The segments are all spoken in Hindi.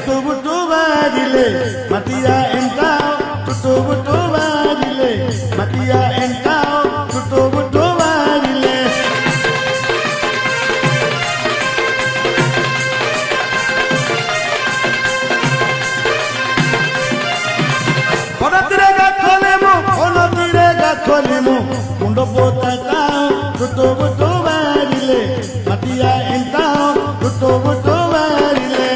टुटु बुटु बारिले मटिया एंटाओ टुटु बुटु बारिले मटिया एंटाओ टुटु बुटु बारिले कोनतिरे गाखोले मु मुंडो पोताटाओ टुटु बुटु बारिले मटिया एंटाओ टुटु बुटु बारिले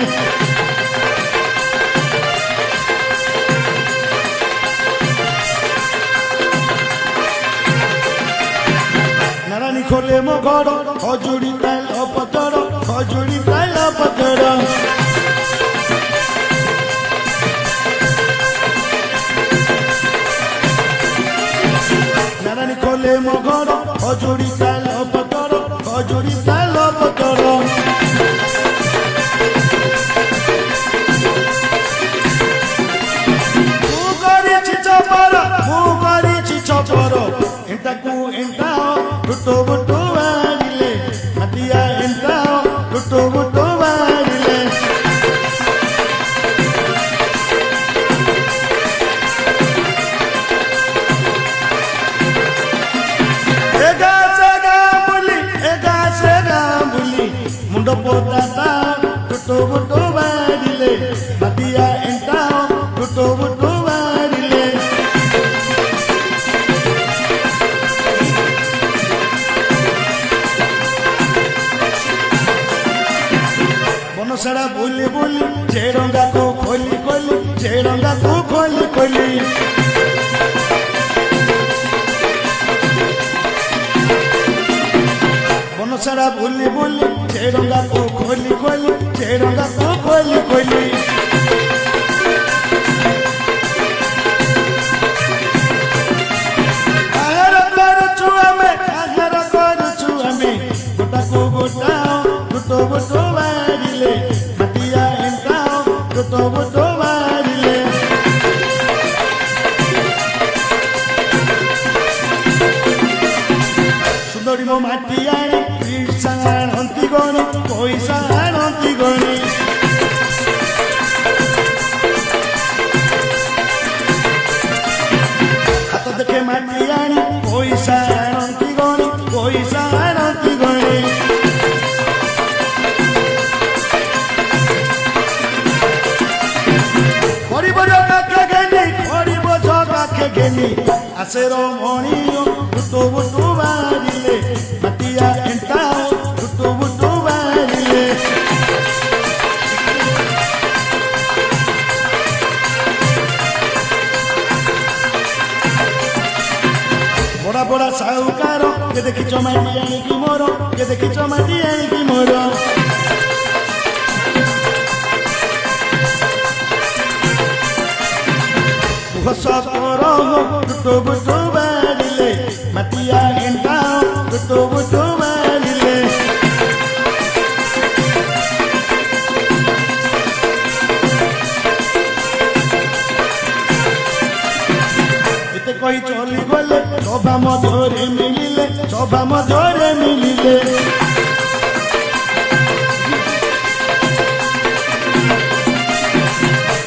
नारायणी खोले मो घर खजुरी ताइल पतर खजुरी ताइल पतर नारायणी खोले मो घर खजुरी ताइल पतर खजुरी ताइल पतर चपर एंटाकू एंटाओ टुटु बुटु बारिले मटिया एंटाओ टुटु बुटु बारिले एगा सेगा बुली मुंडो पोताटा टुटु बुटु बारिले मटिया एंटाओ टुटु बुटु बारिले बनसारा बोली बोली चेरंगा को खोली खोली चेरंगा को खोली खोली बनसारा बोली बोली चेरंगा को खोली खोली चेरंगा को खोली खोली आगर करुछु हमें गोटा को गोटा टुटु बुटु बारिले मटिया एंटाओ टुटु बुटु बारिले सुंदरी मो माटिया पैसा आनती गणी पैसा आनती गणी हाथ देखे माटिया पैसा आनती गणी पैसा आनती गणी आसे रमणीय टुटु बुटु बारिले मटिया एंटाओ टुटु बुटु बारिले बड़ा बड़ा साहुकार के देखी चमाटी आनिकी मोर के देखी चमाटी आनिकी मोर टुटु बुटु बारिले मटिया एंटाओ टुटु बुटु बारिले एते कही चली गले सभा मधुरे मिलिले सभा मधुरे मिलिले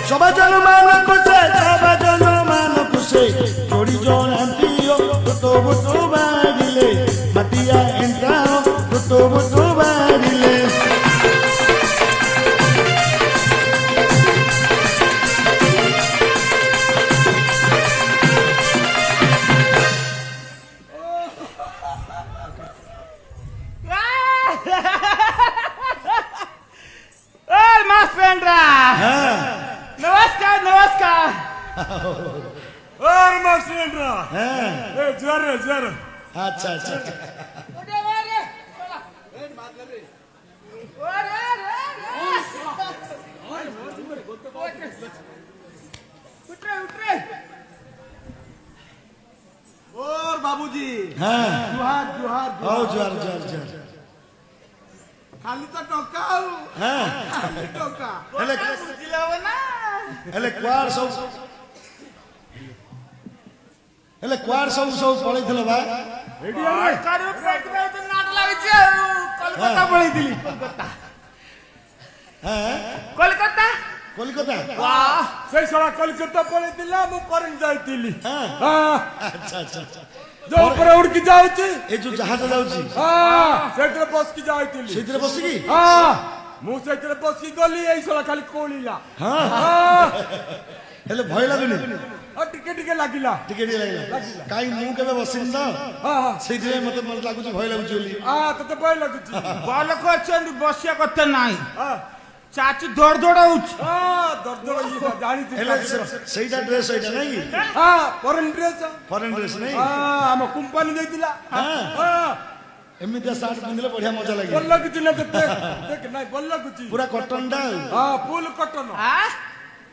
सभा जन मानक से जोड़ी जोड़ियो टुटु बुटु बारिले मटिया एंटाओ टुटु बुटु बारिले नमस्कार नमस्कार और मास्टर ज्वर ज्वर अच्छा अच्छा और बाबूजी हाँ जुहार जुहार जुहार जुहार जुहार खाली तो टोका हाँ खाली टोका हेले क्वार सब पळैथिल बा रेडी करू प्रैक्टिकल तो नाट लागिछ कोलकाता पळैथिली कोलकाता हां कोलकाता কলিকতা वाह ସେଇ ଶଳା କଲିକତା ପଳେଇଥିଲା ମୁଁ ଫରେନ୍ ଯାଇଥିଲି হ্যাঁ ହଁ আচ্ছা আচ্ছা ଯୋଉ ଉପରେ ଉଡିକି ଯାଉଛି এই যে জাহাজ যাଉଛି ହଁ ସେଇଥିରେ ବସିକି ଯାଇଥିଲି সেইଥିରେ বসিকি ହଁ ମୁଁ ସେଇଥିରେ ବସିକି ଗଲି ଏଇ ଶଳା ଖାଲି କୋଳିଲା হ্যাঁ ହଁ ହେଲେ ଭୟ ଲାଗୁନି ଟିକେ ଟିକେ ଲାଗିଲା ଟିକେ ଟିକେ ଲାଗିଲା କାଇଁ ମୁଁ କେବେ ବସିନି ତ ହଁ ହଁ ସେଇଥିପାଇଁ ମତେ ଲାଗୁଛି ଭୟ ଲାଗୁଛି ବୋଲି ତତେ ଭୟ ଲାଗୁଛି ଭଲ କରିଛନ୍ତି ବସିବା କଥା ନାହିଁ ହଁ ଚାଚି ଦୌଡ଼ ଦୌଡ଼ ହଉଛି ଦର୍ଦ ଇଏ ଜାଣିଛି ହେଲେ ସେଇଟା ଡ୍ରେସ୍ ସେଇଟା ନାଇଁ କି ହଁ ଫରେନ୍ ଡ୍ରେସ୍ ଫରେନ୍ ଡ୍ରେସ୍ ନାଇଁ ଆମ କମ୍ପାନୀ ଦେଇଥିଲା ହଁ ଏମିତିଆ ସାର୍ଟ ପିନ୍ଧିଲେ ବଢିଆ ମଜା ଲାଗେ ଭଲ ଲାଗୁଛି ନା ତତେ ଦେଖ ନାଇଁ ଭଲ ଲାଗୁଛି ପୁରା କଟନ ଟା ହଁ ଫୁଲ୍ କଟନ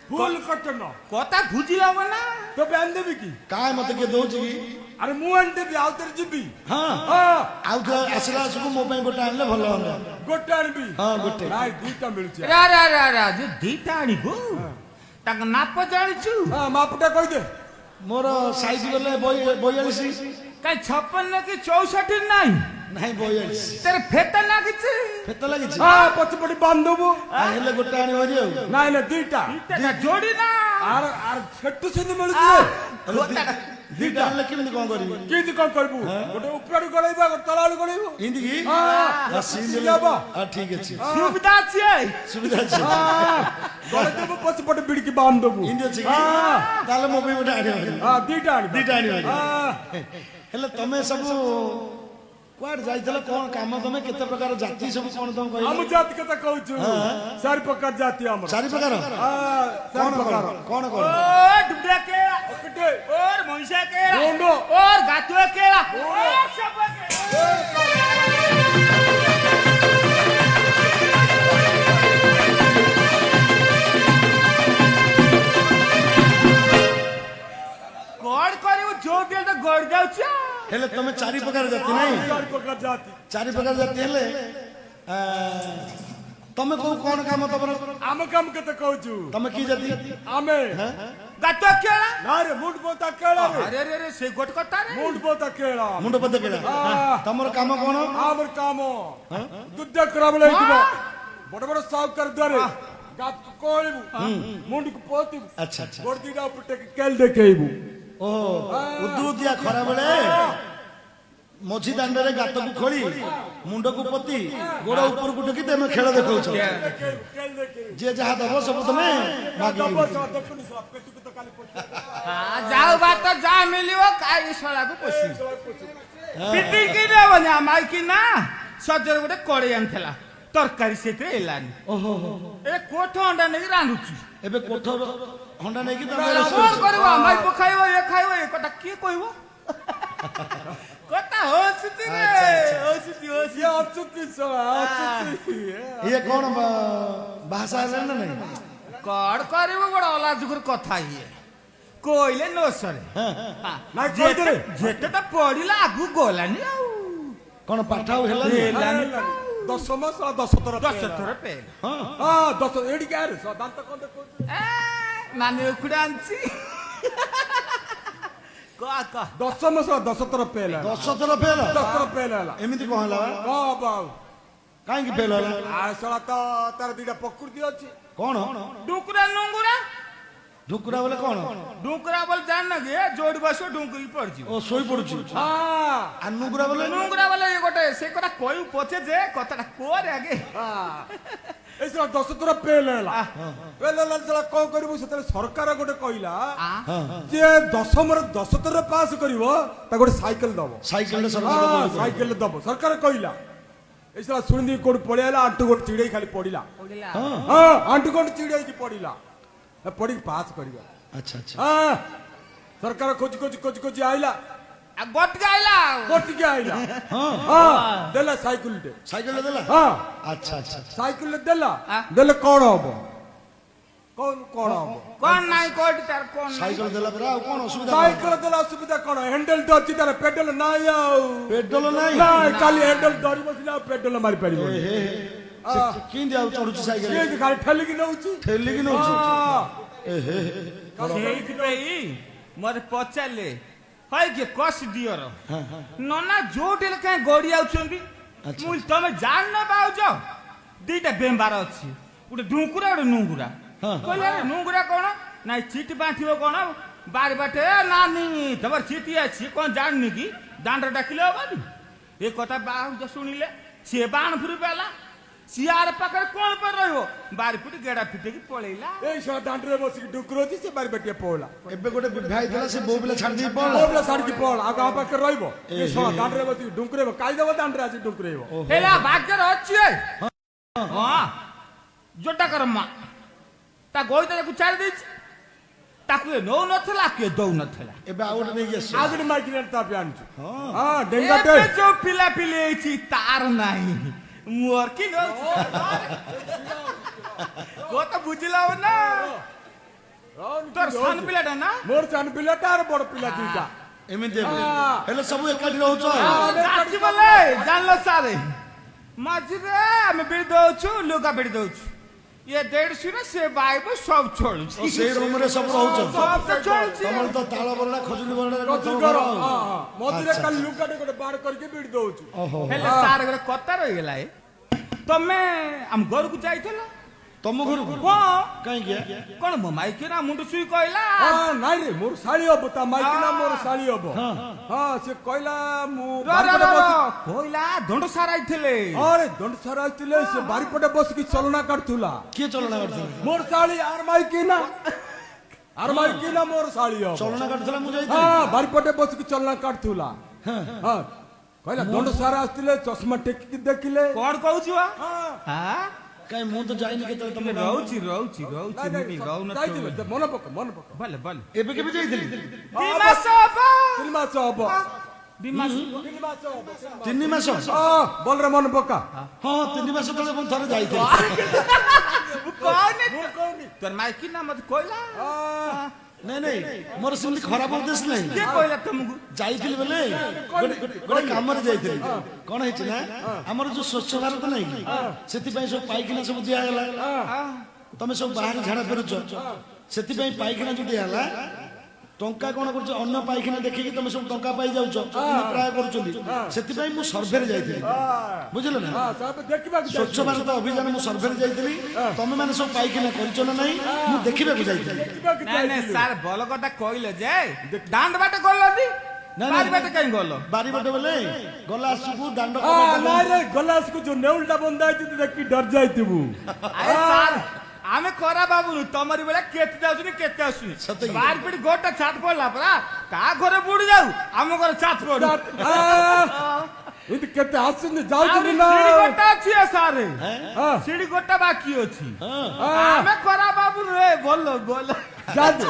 ଫୁଲ୍ କଟନ କଥା ବୁଝିଲା ହବ ନା ତ ପ୍ୟାନ୍ ଦେବି କି କାଇଁ ମତେ କିଏ ଦଉଛି କି ଆରେ ମୁଁ ଆଣିଦେବି ଆଉ ଥରେ ଯିବି ହଁ ହଁ ଆଉ ଥରେ ଆସିଲା ଆସିବୁ ମୋ ପାଇଁ ଗୋଟେ ଆଣିଲେ ଭଲ ହୁଅନ୍ତା ଗୋଟେ ଆଣିବି ହଁ ଗୋଟେ ନାଇଁ ଦୁଇଟା ମିଳୁଛି ରା ରା ରା ରା ଯେ ଦିଟା ଆଣିବୁ ତାଙ୍କ ନାପ ଜାଣିଛୁ ହଁ ମାପଟା କହିଦେ ମୋର ସାଇଜ ଗଲେ 42 କାଇଁ 56 କି 64 ନାହିଁ ନାଇଁ 42 ତେରେ ଫେତା ଲାଗିଛି ଫେତ ଲାଗିଛି ହଁ ପଛପଟେ ବାନ୍ଧବୁ ହେଲେ ଗୋଟେ ଆଣିବ ଭାରି ଆଉ ନାଇଁ ନାଇଁ ଦିଟା ଯୋଡି ନା ଆର ଆର ସେଠୁ ସେମିତି ମିଳୁଛି ଦିଟା ଆଣିଲେ କେମିତି କଣ କରିବି କେମିତି କଣ କରିବୁ ଗୋଟେ ଉପରୁ ଗଳେଇବା ଗୋଟେ ତଳାଳୁ ଗଳେଇବୁ ଏମିତି କି ହଁ ସିଲ ହବ ଠିକ ଅଛି ସୁବିଧା ଅଛି ସୁବିଧା ଅଛି ଗଳେଇଦେବୁ ପଛପଟେ ବିଡିକି ବାନ୍ଧବୁ ଏମିତି ଅଛି କି ତାହେଲେ ମୋ ପାଇଁ ଗୋଟେ ଆଣିବ ଭାରି ହଁ ଦିଟା ଆଣିବୁ ଦିଟା ଆଣିବ ଭାରି ହଁ ହେଲେ ତମେ ସବୁ କୁଆଡେ ଯାଇଥିଲ କଣ କାମ ତମେ କେତେ ପ୍ରକାର ଜାତି ସବୁ କଣ ତମେ କହିଲ ଆମ ଜାତି କଥା କହୁଛୁ ଚାରି ପ୍ରକାର ଜାତି ଆମର ଚାରି ପ୍ରକାର ଚାରି ପ୍ରକାର କଣ ଓ ଡୁଡା କେଳା ଗୋଟେ और महीसा केला रोंडो और गातुआ केला और सब गड़ करियो जो गेल तो गड़ जाउछ हेले तमे चारि प्रकार जाति नहीं चारि प्रकार जाति चारि प्रकार जाति हेले तमे को कोन काम तमर आम काम केते कहूछु तमे की जाति आमे गातुआ केला ना रे मुंड बोता केला रे अरे रे रे से गोट कता रे मुंड बोता केला मुंड पद केला तमर काम कोन आमर काम दुद्ध कराबले हितबो बड़ बड़ साउकर द्वारे गात कोळिबु मुंड को पोति अच्छा अच्छा गोरदीडा पुटे केल देखेइबु ओ उदु दिया खरा बेले मझी दांडरे गात को खोली मुंड को पति गोड़ ऊपर को टकी तमे खेल देखौछ जे जहा दबो सब तमे मागी हां जाओ बात तो जा मिलियो काई सला को पोसी पिटी की रे बना माई की ना सजर गोटे कोड़े आनथला तरकारी सेते एलानी ओहो ए कोठ अंडा नहीं रांधुची एबे कोठर हंडा नै की तमे फोन करबो माई पखाइबो ए खाइबो ए कटा की कहबो कता होसती रे होसती ये अचुकी सला अचुकी ये कोन भाषा है ना नहीं कड़ करबो बड़ अलाजुकर कथा ये कोइले नो सरे ना कोइ दे जेते त पडिला आगु गोलानी आ कोन पाठाउ हेला हेलानी 10 मास 10 थर पे हां 10 एडी के रे दांत कोन देखो नानी उखुडा आंची का 10 मास 10 थर पेला 10 थर फेला 10 थर पेला एमिति कोन हला बाऊ काई की फेला आ सला तो तार दीटा प्रकृति अछि कोन डुकरा नुंगुरा ढुकुरा बोले कोन डुकरा बोल जान न गे जोड़ बसो डुंगरी पड़ जी ओ सोई पडुची हां अनुगुरा बोले नुंगुरा बोले ये गोटे से कथा कोई पछे जे कथाटा कोर आगे ऐसा 10 थर पेला पेला चला को करबो सेते सरकार गोटे कहिला जे 10 मर 10 थर पास करिवो ता गोटे साइकिल दबो साइकिल सरकार साइकिल दबो सरकार कहिला ऐसा सुनदी कोड पळेला आंटू गोट चिड़ै खाली पडिला हां आंटू गोट चिड़ै की पडिला पड़ी पास करियो अच्छा अच्छा हां सरकार खोज खोज खोज खोज आइला आ गोट गाइला के आइला हां देला साइकिल दे साइकिल देला हां अच्छा अच्छा साइकिल देला देले कोन हबो कोन हबो कोन नाइ कोट तार कोन साइकिल देला पर आ कोन असुविधा साइकिल देला सुविधा कोन हैंडल तो अछि तार पेडल नाइ आउ पेडल नाही नाइ खाली हैंडल धरि बसिला पेडल मारी परिबो किन दिया चढुची साइकिल के खाली ठेली की नउची ए हे ସେଇଥି ପାଇଁ ମତେ ପଚାରିଲେ ଭାଇ କି କସ ଦିଅର ନନା ଯୋଉଠି କାଇଁ ଗଡି ଆଉଛନ୍ତି ମୁଁ ତମେ ଜାଣ ନା ପାଉଛ ଦିଟା ବେମ୍ବାର ଅଛି ଗୋଟେ ଢୁଙ୍କୁରା ଗୋଟେ ନୁଙ୍ଗୁରା କହିଲେ ନୁଙ୍ଗୁରା କଣ ନାଇଁ ଚିଠି ବାଣ୍ଟିବ କଣ ବାରି ବାଟେ ନାନି ତମର ଚିଠି ଅଛି କଣ ଜାଣିନି କି ଦାଣ୍ଡ ଡାକିଲେ ହବନି ଏ କଥା ବାହୁଜ ଶୁଣିଲେ ସିଏ ବାଣ ଫୁରି ପାଇଲା ସିଏ ଆର ପାଖରେ କଣ ପାଇଁ ରହିବ ବାରି ପିଟି ଗେଡା ପିଟିକି ପଳେଇଲା ଏଇ ଶଳା ଦାଣ୍ଡରେ ବସିକି ଡୁକୁରଉଛି ସେ ବାରି ବାଟିଆ ପଳା ଏବେ ଗୋଟେ ବିବାହ ହେଇଥିଲା ସେ ବୋଉ ପିଲା ଛାଡି ଦେଇ ପଳା ପଳା ଛାଡିକି ପଳା ଆଉ ଗାଁ ପାଖରେ ରହିବ ଏ ଶଳା ଦାଣ୍ଡରେ ବସିକି ଡୁକୁରେଇବ କାଇଦବ ଦାଣ୍ଡରେ ଆସି ଡୁକୁରେଇବ ହେଲା ଭାଗ୍ୟରେ ଅଛି ହଁ ଜୋଟାକର ମା ତା ଗୋଇତା ତାକୁ ଛାଡ଼ି ଦେଇଛି ତାକୁ ଏ ନଉ ନଥିଲା କିଏ ଦଉ ନଥିଲା ଏବେ ଆଉ ଗୋଟେ ନେଇକି ଆସିଛ ଆଉ ଗୋଟେ ମାଇକି ତା ବି ଆଣିଛୁ ହଁ ଡେଙ୍ଗାଟେ ଏବେ ଯୋଉ ପିଲା ପିଲି ହେଇଛି ତାର ନାହିଁ ମୋର କି କଥା ବୁଝିଲା ନା তোর সান পিলাটা না মোর সান পিলাটা আর বড় পিলা দুইটা এমনি হেলে সবু একাଠି রହୁଛ চাচি বলে জানলো সারে মাঝিরে আমি বিড়ি দଉଛୁ লুগা বিড়ি দଉଛୁ ये देढ़शु से बाइब सब छोड़ुଛି সেই রুম রে সব রହୁଛ सब तो छोड़ुଛି ତମର ତ ତାଳ ବରଡ଼ା ଖଜୁରୀ ବରଡ଼ା କର ମଝିରେ କାଲି ଲୁଗାଟେ ଗୋଟେ ବାଡ଼ କରିକି ବିଡି ଦଉଛୁ ହେଲେ ସାର ଗୋଟେ କଥା ରହିଗଲା ତମେ ଆମ ଘରକୁ ଯାଇଥିଲ ତମ ଘରକୁ ହଁ କାହିଁକି କଣ ମୋ ମାଇକି ନା ମୁଣ୍ଡ ସୁଇ କହିଲା ନାଇଁ ରେ ମୋର ଶାଳି ହବ ତା ମାଇକି ନା ମୋର ଶାଳି ହବ ହଁ ସେ କହିଲା ମୁଁ କହିଲା ଦଣ୍ଡ ସାର ଆଇଥିଲେ ଆରେ ଦଣ୍ଡ ସାର ଆଇଥିଲେ ସେ ବାରିପଟେ ବସିକି ଚଲନା କାଟୁଥିଲା କିଏ ଚଲନା କରୁଥିଲା ମୋର ଶାଳି ଆର ମାଇକି ନା ମୋର ଶାଳି ହବ ଚଲନା କାଟୁଥିଲା ମୁଁ ଯାଇଥିଲି ହଁ ବାରିପଟେ ବସିକି ଚଲନା କାଟୁଥିଲା ହଁ କହିଲା ଦଣ୍ଡ ସାର ଆସିଥିଲେ ଚଷମା ଟେକିକି ଦେଖିଲେ କଣ କହୁଛୁ କାଇଁ ମୁଁ ତ ଯାଇନି କେତେବେଳେ ତମେ ରହୁଛି ମନେ ପକା ଭଲେ ଭଲେ ଏବେ କେବେ ଯାଇଥିଲି 2 ମାସ ହବ 3 ମାସ ହବ 2 ମାସ 3 ମାସ ବଲରେ ମନେ ପକା ହଁ 3 ମାସ ତଳେ ମୁଁ ଥରେ ଯାଇଥିଲି তোর মাইকি না মতে কইলা ନାଇଁ ନାଇଁ ମୋର ସେମିତି ଖରାପ ଉଦ୍ଦେଶ୍ୟ ନାହିଁ କିଏ କହିଲା ତମକୁ ଯାଇଥିଲି ବୋଲେ ଗୋଟେ କାମରେ ଯାଇଥିଲି କଣ ହେଇଛି ନା ଆମର ଯୋଉ ସ୍ୱଚ୍ଛ ଭାରତ ନାହିଁ କି ସେଥିପାଇଁ ସବୁ ପାଇଖିନା ସବୁ ଦିଆଗଲା ତମେ ସବୁ ବାହାରେ ଝାଡା ଫେରୁଛ ସେଥିପାଇଁ ପାଇଖିନା ଯୋଉ ଦିଆଗଲା ଟଙ୍କା କଣ କରୁଛ ଅନ୍ୟ ପାଇଖିନା ଦେଖିକି ତମେ ସବୁ ଟଙ୍କା ପାଇ ଯାଉଛ ପ୍ରାୟ କରୁଛନ୍ତି ସେଥିପାଇଁ ମୁଁ ସର୍ଭେରେ ଯାଇଥିଲି ବୁଝିଲ ନା ସ୍ୱଚ୍ଛ ଭାରତ ଅଭିଯାନ ମୁଁ ସର୍ଭେରେ ଯାଇଥିଲି ତମେ ମାନେ ସବୁ ପାଇଖିନା କରିଛ ନା ନାହିଁ ମୁଁ ଦେଖିବାକୁ ଯାଇଥିଲି ନାଇଁ ନାଇଁ ସାର୍ ଭଲ କଥା କହିଲେ ଯେ ଦାଣ୍ଡ ବାଟେ ଗଲନି ବାରି ବାଟେ କାଇଁ ଗଲ ବାରି ବାଟେ ବୋଲେ ଗଲା ଆସୁକୁ ଦାଣ୍ଡ ନାଇଁ ରେ ଗଲା ଆସୁକୁ ଯୋଉ ନେଉଲଟା ବନ୍ଧା ହେଇଛି ତୁ ଦେଖି ଡର ଯାଇଥିବୁ ଆରେ ସାର୍ ଆମେ ଖରା ବାବୁନୁ ତମରି ବେଳେ କେତେ ଯାଉଛନି କେତେ ଆସୁନି ବାରି ପିଟି ଗୋଟା ଛାତ ପଡିଲା ପରା କା ଘରେ ବୁଡି ଯାଉ ଆମ ଘରେ ଛାତ ପଡୁ ଏମିତି କେତେ ଆସୁନି ଯାଉଛନ୍ତି ନା ସିଡି ଗୋଟା ଅଛି ସାରେ ସିଡି ଗୋଟା ବାକି ଅଛି ଆମେ ଖରା ବାବୁନୁ ରେ ବୋଲ ଯାଦେ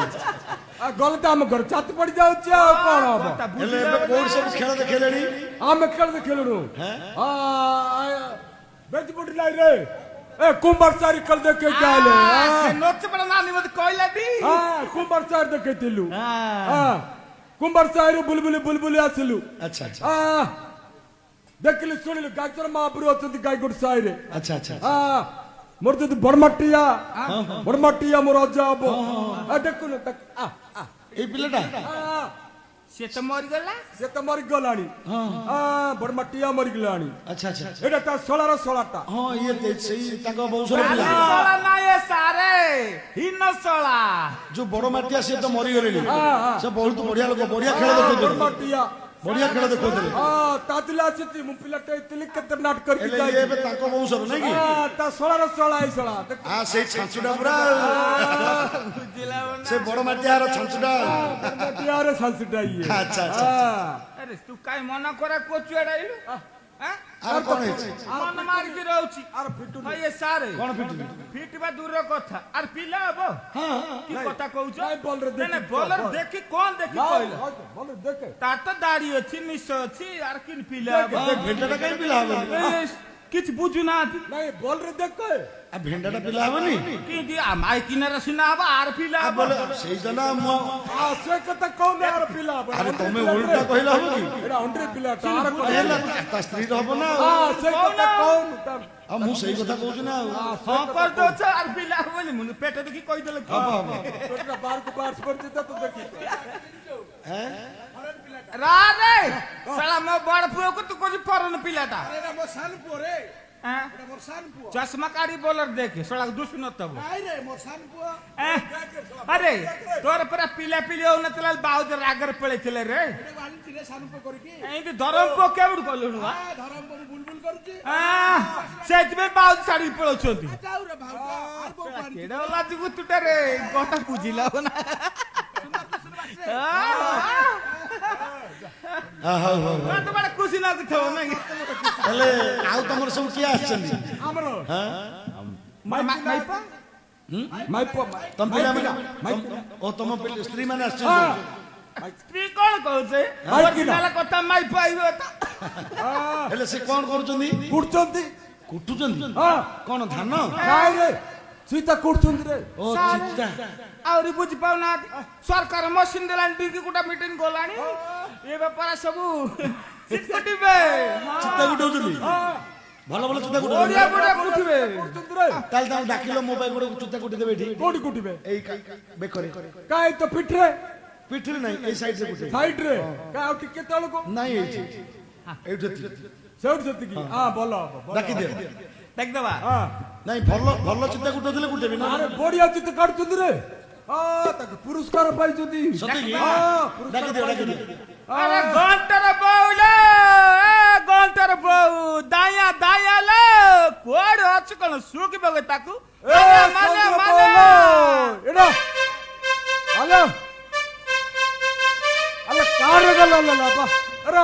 ଗଲେ ତ ଆମ ଘରେ ଛାତ ପଡି ଯାଉଛି ଆଉ କଣ ହବ ହେଲେ ଏବେ କୋଉଠି ସବୁ ଖେଳ ଦେଖେଇଲେଣି ଆମେ ଖେଳ ଦେଖିଲୁଣୁ ବେଞ୍ଚ ପଡି ନାଇଁ ରେ ए कुंभार सारी कल देखे जाले से नोच पड़ा नानी मत कोइला दी हां कुंभार सार देखे तिलु हां कुंभार सार बुलबुली आसलु अच्छा देखिलु सुनिलु गाजर महाप्रभु अछंती गायगुड साइरे अच्छा हां मोर तो बड़मटिया मोर अजा हबो देखुनु ए पिलाटा से तो मर गलानी बड़मटिया मर गलानी अच्छा एटा ता सोलाटा हां ये सेही ताको बौसर पिला सोला ना ये सारे हिन सोला जो बड़ माटिया से तो मरि गेलेनी से बहुत बढ़िया लोग बढ़िया खेल देखो बड़मटिया बढ़िया खेल देखो तातिला सिति मु पिलाटे तिली केते नाट कर के जाई एबे ताको बौसर नै कि ता सोला आई सोला सेही छांचुडा पुरा से बड़ माटिया रो छांचुडा माटिया रो छांचुडा ये अच्छा अरे तू काई मना करे कोचुडाइलु आर कोन है मन मार के रहउची आर फिटु ये सारे कोन फिटबा दूर रो कथा आर पिला हबो हां की कथा कहउछ नहीं बोल रे नहीं बोलर देखि कोन देखि कहला बोल देखे तार तो दाढ़ी अछि निस अछि आर किन पिला हबो भेंटाटा काई पिला हबो किछ बुझु ना नहीं बोल रे देखे आ भेंटाटा पिला हबनी की दी आ माई किनारा सिना हबो आर पिला हबो बोले सेही जना मु से कथा कोन आर पिला अरे तुमे उल्टा कहला हबो की एडा ओंड्रे पिला तार कहला ता स्त्री हबो ना से कथा कोन आ मु सही कथा कहू ना हां कर दो छ आर पिला हबो नि मुन पेट देखि कहि देले पेटरा बार को बार पर देता तो देखि हैं रा रे साला मो बड़ पुओ को तू कोजी फरन पिलाटा अरे मो सान पोरे हाँ? मोर सान पुओ चश्मा काढ़ी बोलर देखे सड़क दुष्ट न तब आई रे मोर सान पुओ अरे तोर पर पिले पिले होने तला बाउज रागर पड़े चले रे एडे वाली तिरे सान पुओ करकी एंदी धरम को केवड कोलुनु आ धरम को बुलबुल करची सेज में बाउज साड़ी पळोछंती जाऊ रे भाऊ आर बो पानी केडा लाजु गुतुटा रे गोटा बुझिला ना तो बड़ा खुशी लागथो ना हेले आउ तमर सब किया आछन ଆମର माइपा ମାଇପ तम पिला ओ तम स्त्री माने आछन स्त्री कोन कहछे ओरिजिनल कथा माइपा आइबो त हेले से कोन करूचंदी କୁଟୁଛନ୍ତି कुटुचंदी ହଁ कोन धान ନାଇଁ ରେ सीता कुटुଛନ୍ତି रे ओ चित्ता आउरी बुझि पाउना सरकार मशीन देलानी डिगी गुटा मीटिंग गोलानी ए बेपार सब सिकुटिबे चित्ता गुटुचंदी भलो भलो चित्ता ओडिया गुटुचंदी गुटा उठिबे କୁଟୁଛନ୍ତି रे ताल ताल डाकिलो मोबाइल गुडे चित्ता गुटी देबे एठी କୋଉଠି କୁଟିବେ एई बेकरे କାଇଁ ତ ପିଠରେ पिठरे नाही एई साइड से गुटे ସାଇଡ ରେ କାଇଁ ଆଉ ଟିକେ ତଳକୁ नाही एठी एठी ସେଉଠି ସେତିକି ହଁ ଭଲ ହବ डाकी दे देख दबा ହଁ नाही भलो भलो चित्ता गुटो देले गुटेबी ना ଆରେ ବଢିଆ ଚିତ୍ର କାଟୁଛନ୍ତି ରେ ତାକୁ ପୁରସ୍କାର ପାଇଛନ୍ତି सती ହଁ डाकी दे अरे घंटर बौले ए घंटर बौ दाया दाया ले कोड अछ कोन सुकी बगे ताकू माने माने एडा हेलो अरे कार गला ला बा अरे